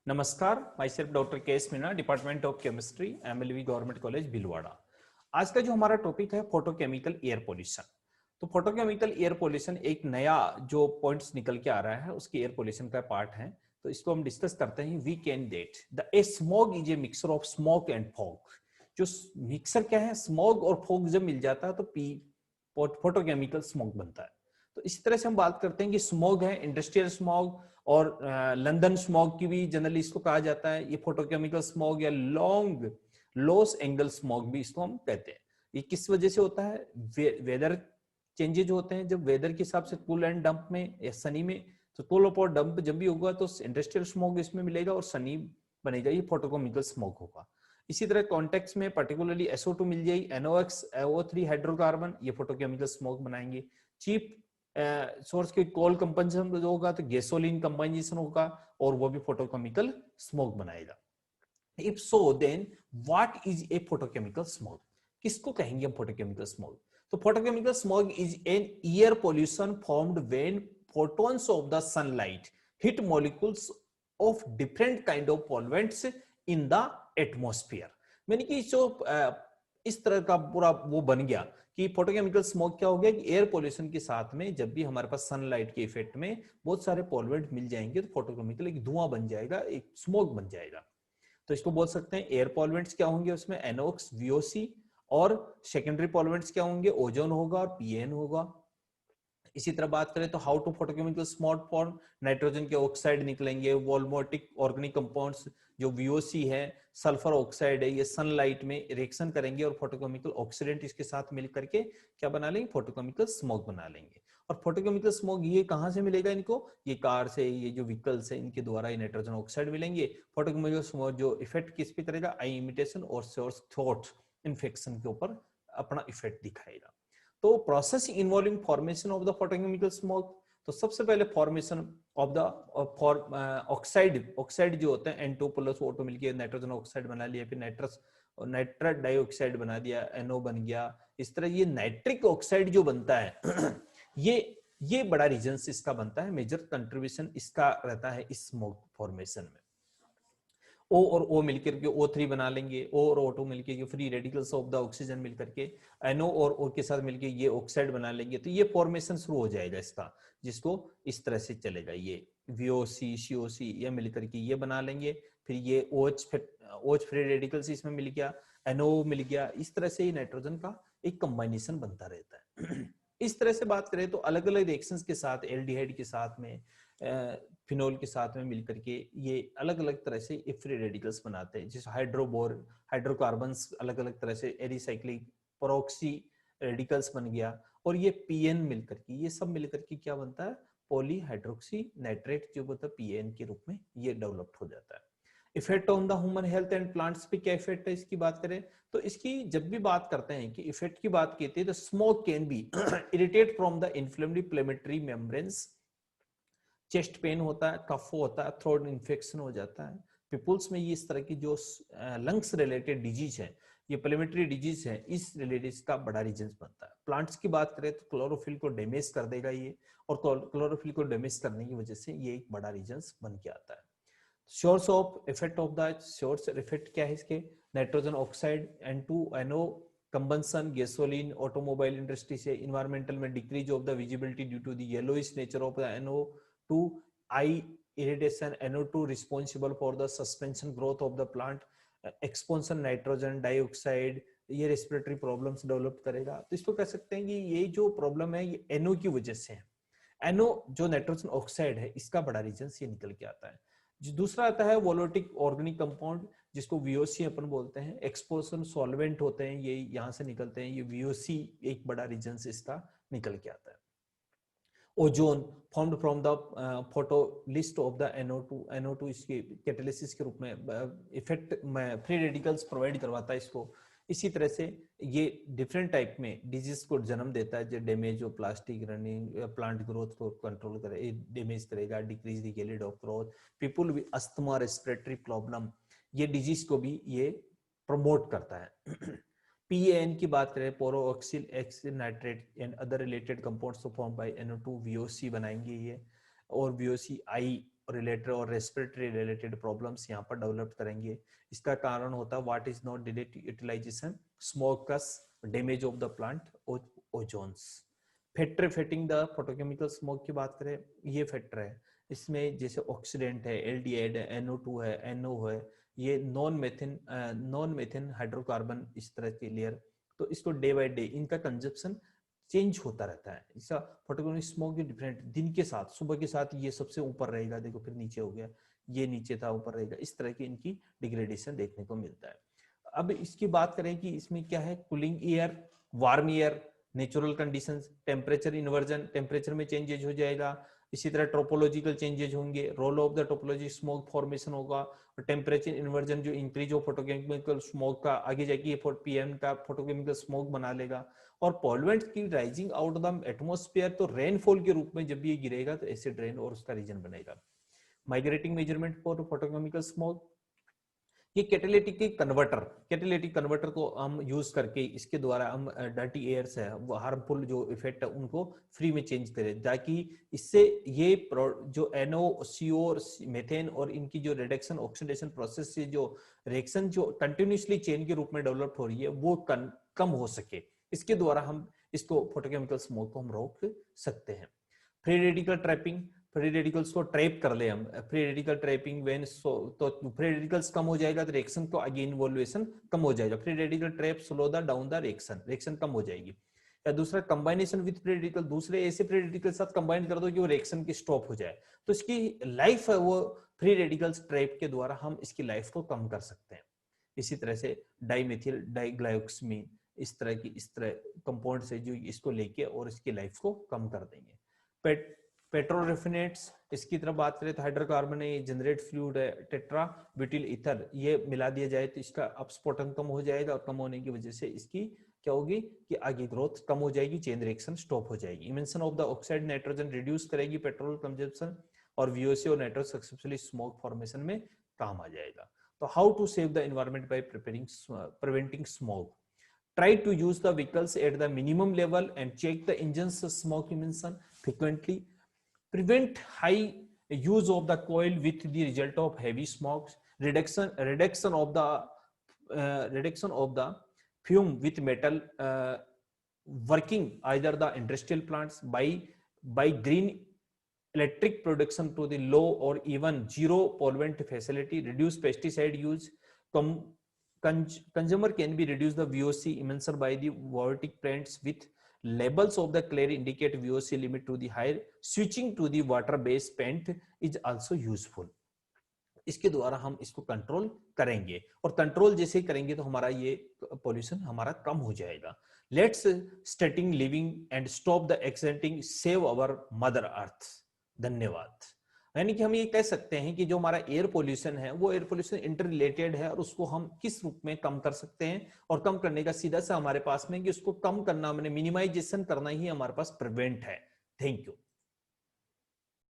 नमस्कार, myself doctor K S Meena, department of chemistry, MLV government college Bhilwara. आज का जो हमारा टॉपिक है फोटोकेमिकल एयर पोल्यूशन। तो फोटोकेमिकल एयर पोल्यूशन एक नया जो पॉइंट्स निकल के आ रहा है उसकी एयर पोल्यूशन का पार्ट है। तो इसको हम डिस्कस करते हैं। We can date the a smog is a mixture of smoke and fog. जो मिक्सर क्या है, स्मॉग और फॉग जब मिल जाता है तो पी फोटोकेमिकल स्मोक बनता है। तो इसी तरह से हम बात करते हैं कि स्मॉग है, इंडस्ट्रियल स्मॉग और लंदन स्मॉग की भी जनरली इसको कहा जाता है। ये फोटोकेमिकल स्मॉग या लॉन्ग लॉस एंगल स्मॉग भी इसको हम कहते हैं। ये किस वजह से होता है? वेदर चेंजेज होते हैं। जब वेदर के हिसाब से कूल एंड डंप में या सनी में, तो कूल और डंप जब भी होगा तो इंडस्ट्रियल स्मॉग इसमें मिलेगा और सनी बनेगा, ये फोटोकेमिकल स्मॉग होगा। इसी तरह कॉन्टेक्स्ट में पर्टिकुलरली SO2 मिल जाएगी, NOx O3 हाइड्रोकार्बन, ये फोटोकेमिकल स्मोक बनाएंगे। चीप सोर्स के कोल कंपनसेशन जो होगा तो गैसोलीन कंबाइनेशन होगा और वो भी फोटोकेमिकल स्मोक बनाएगा। If so then what is a photochemical smoke? किसको कहेंगे हम फोटोकेमिकल स्मोक? तो photochemical smoke is an air pollution formed when photons of the sunlight hit molecules of different kind of solvents in the atmosphere। यानी कि जो इस तरह का पूरा वो बन गया कि फोटोकेमिकल स्मोक क्या हो गया कि एयर पोल्यूशन के साथ में जब भी हमारे पास सनलाइट के इफेक्ट में बहुत सारे पॉल्यूएंट मिल जाएंगे तो फोटोकेमिकल एक धुआं बन जाएगा, एक स्मोक बन जाएगा। तो इसको बोल सकते हैं एयर पॉल्यूएंट्स क्या होंगे उसमें, NOx, VOC, और सेकेंडरी पॉल्यूएंट्स क्या होंगे, ओजोन होगा और PN होगा। इसी तरह बात करें तो how to photochemical smog form, nitrogen के ऑक्साइड निकलेंगे, वोल्मोटिक ऑर्गेनिक कंपाउंड्स जो VOC है, सल्फर ऑक्साइड है, ये सनलाइट में रिएक्शन करेंगे और फोटोकेमिकल ऑक्सीडेंट इसके साथ मिल करके क्या बना लेंगे, फोटोकेमिकल स्मोग बना लेंगे। और फोटोकेमिकल स्मोग ये कहां से मिलेगा इनको, ये कार से, ये जो व्हीकल्स है इनके द्वारा ये नाइट्रोजन ऑक्साइड मिलेंगे। फोटोकेमिकल स्मोग जो इफेक्ट किस पे करेगा, आई इमिटेशन और सोर्स थ्रोट इन्फेक्शन के ऊपर अपना इफेक्ट दिखाएगा। तो process involving formation of the photochemical smoke, तो सबसे पहले फॉर्मेशन ऑफ द ऑक्साइड जो होते हैं N2 प्लस O2 मिलकर नाइट्रोजन ऑक्साइड बना लिया, फिर नाइट्रस डाइऑक्साइड बना दिया, NO बन गया। इस तरह ये नाइट्रिक ऑक्साइड जो बनता है ये बड़ा रीजन इसका बनता है, मेजर कंट्रीब्यूशन इसका रहता है इस स्मोक फॉर्मेशन में। O और O मिलकर के O3 बना लेंगे, O और O2 मिलकर के free radicals of the oxygen मिलकर के NO और O के साथ मिलकर ये ऑक्साइड बना लेंगे। तो ये फॉर्मेशन शुरू हो जाएगा इसका, जिसको इस तरह से चलेगा। ये VOC COC ये मिलकर के ये बना लेंगे, फिर ये OH फ्री रेडिकल्स इसमें मिल गया, NO मिल गया। इस तरह से ये नाइट्रोजन का एक कंबाइनेशन बनता रहता है। इस तरह से बात करें तो अलग अलग रिएक्शंस के साथ, एल्डिहाइड के साथ में, फिनोल के साथ में मिलकर के ये अलग अलग तरह से फ्री रेडिकल्स बनाते हैं। जैसे हाइड्रोकार्बन्स अलग अलग तरह से एरिसाइक्लिक प्रोक्सी रेडिकल्स बन गया, और ये PN मिलकर के ये सब मिलकर के क्या बनता है, पॉली हाइड्रोक्सी नाइट्रेट जो होता है PN के रूप में ये डेवलप्ड हो जाता है। Effect on the human health and plants पे क्या इफेक्ट है इसकी बात करें तो इसकी जब भी बात करते हैं कि इफेक्ट की बात कहते हैं तो smoke can be irritate from the inflammatory membranes, chest pain होता है, कफ होता है, थ्रोट इन्फेक्शन हो जाता है। पीपुल्स में ये इस तरह की जो लंग्स रिलेटेड डिजीज है, ये प्लेमेटरी डिजीज है, इस रिलेटेड का बड़ा रीजन बनता है। प्लांट्स की बात करें तो क्लोरोफिल को डैमेज कर देगा ये, और क्लोरोफिल को डैमेज करने की वजह से ये एक बड़ा रीजन बन के आता है। Source of effect of the source effect क्या है इसके, nitrogen oxide, N2NO combustion, gasoline, automobile industry से, इन्वायरमेंटल में decrease of the visibility due to the yellowish nature of the NO2, eye irritation, NO2 responsible for the suspension growth of the plant, exposure nitrogen dioxide, ये respiratory problems develop करेगा। तो इसको कह सकते हैं कि ये जो प्रॉब्लम है ये NO की वजह से है। NO जो नाइट्रोजन ऑक्साइड है इसका बड़ा रीजन ये निकल के आता है। जो दूसरा आता है वोलोटिक ऑर्गेनिक कंपाउंड, जिसको VOC अपन बोलते हैं, एक्सपोजर सॉल्वेंट होते हैं, ये यहाँ से निकलते हैं, ये VOC एक बड़ा रीजन इसका निकल के आता है। Ozone formed from the photolysis of the NO2 इसके कैटालिसिस के रूप में इफेक्ट में फ्री रेडिकल्स प्रोवाइड करवाता है इसको। इसी तरह से ये डिफरेंट टाइप में डिजीज को जन्म देता है, जो damage of plastic running plant growth को कंट्रोल करे, डैमेज करेगा, decrease the गैलेड of growth, people with asthma, respiratory problem, ये डिजीज को भी ये प्रमोट करता है। PAN की बात करें, peroxyl acyl nitrate and other related compounds form by NO2 VOC बनाएंगे ये, और VOC आई रिलेटेड और रेस्पिरेटरी रिलेटेड प्रॉब्लम्स यहाँ पर डेवलप करेंगे। इसका कारण होता है what is not delete utilisation, smokes, damage of the plant, ozones. Factor affecting the photochemical smoke की बात करें, ये फैक्टर है इसमें जैसे ऑक्सीडेंट है, एल्डिहाइड है, NO2 है, NO है, ये नॉन मेथिन हाइड्रोकार्बन इस तरह के लेयर, तो इसको डे बाय डे इनका कंजप्शन चेंज होता रहता है। इसका फोटोकेमिकल स्मोक जो डिफरेंट दिन के साथ, सुबह के साथ ये सबसे ऊपर रहेगा, देखो फिर नीचे हो गया, ये नीचे था ऊपर रहेगा, इस तरह की इनकी डिग्रेडेशन देखने को मिलता है। अब इसकी बात करें कि इसमें क्या है, cooling air, warm air, natural conditions, temperature inversion, temperature में चेंजेज हो जाएगा, इसी तरह ट्रोपोलॉजिकल चेंजेज होंगे, role of the topology, smoke formation होगा, और टेम्परेचर इन्वर्जन जो इंक्रीज हो फोटोकेमिकल स्मोक का, आगे जाके PM का फोटोकेमिकल स्मोक बना लेगा। और पॉल्यूएंट्स की rising out of the atmosphere, तो रेनफॉल के रूप में जब ये गिरेगा तो एसिड रेन और उसका रीजन बनेगा। Migrating measurement for photochemical smoke, ये कैटालिटिक कन्वर्टर को हम यूज करके इसके द्वारा हम डर्टी एयर्स है, वो हार्मफुल जो इफेक्ट है उनको फ्री में चेंज करें, ताकि इससे ये जो NO, CO और मेथेन और इनकी जो रिडक्शन ऑक्सीडेशन प्रोसेस से जो रिएक्शन जो कंटिन्यूसली चेन के रूप में डेवलप हो रही है वो कम हो सके। इसके द्वारा हम इसको फोटोकेमिकल स्मोक को हम रोक सकते हैं। Free radical trapping, free radicals को ट्रैप कर ले हम, फ्री रेडिकल ट्रैपिंग व्हेन, तो फ्री रेडिकल्स कम हो जाएगा तो रिएक्शन को आगे इन्वॉल्यूशन कम हो जाएगा। Free radical trap slow the down the reaction कम हो जाएगी। या दूसरा कंबाइनेशन विद फ्री रेडिकल, दूसरे ऐसे फ्री रेडिकल के साथ कंबाइन कर दो कि वो रिएक्शन की स्टॉप हो जाए, तो इसकी लाइफ है वो फ्री रेडिकल्स ट्रैप के द्वारा हम इसकी लाइफ को कम कर सकते हैं। इसी तरह से डाइमेथिल डाइग्लाइकोक्सीमीन, इस तरह कंपाउंड से जो इसको लेके और इसकी लाइफ को कम कर देंगे। पेट्रोल रेफिनेट्स, इसकी तरफ बात करें तो हाइड्रोकार्बन है, जनरेट फ्लूइड है, टेट्रा ब्यूटिल ईथर, ये मिला दिया जाए तो इसका अपस्फोटन कम हो जाएगा, और कम होने की वजह से इसकी क्या होगी कि आगे ग्रोथ कम हो जाएगी, चेन रिएक्शन स्टॉप हो जाएगी। Emission of the oxide nitrogen reduce करेगी पेट्रोल कंजप्शन, और VOC और नाइट्रोजन सक्सेसफुली स्मोक फॉर्मेशन में काम आ जाएगा। तो how to save the environment by preventing smoke, try to use the vehicles at the minimum level and check the engine's smoke emission frequently, prevent high use of the coil with the result of heavy smokes, reduction of the fume with metal, working either the industrial plants by green electric production to the low or even zero pollutant facility, reduce pesticide use, consumer can be reduce the VOC emission by the vortic paints with labels of the clear indicate VOC limit to the higher, switching to the water based paint is also useful। इसके द्वारा हम इसको control करेंगे, और control जैसे करेंगे तो हमारा ये पोल्यूशन हमारा कम हो जाएगा। Let's starting living and stop the accidenting, save our mother earth. धन्यवाद। यानी कि हम ये कह सकते हैं कि जो हमारा एयर पोल्यूशन है वो एयर पोल्यूशन इंटर रिलेटेड है, और उसको हम किस रूप में कम कर सकते हैं, और कम करने का सीधा सा हमारे पास में कि उसको कम करना, मैंने मिनिमाइजेशन करना ही हमारे पास प्रिवेंट है। Thank you.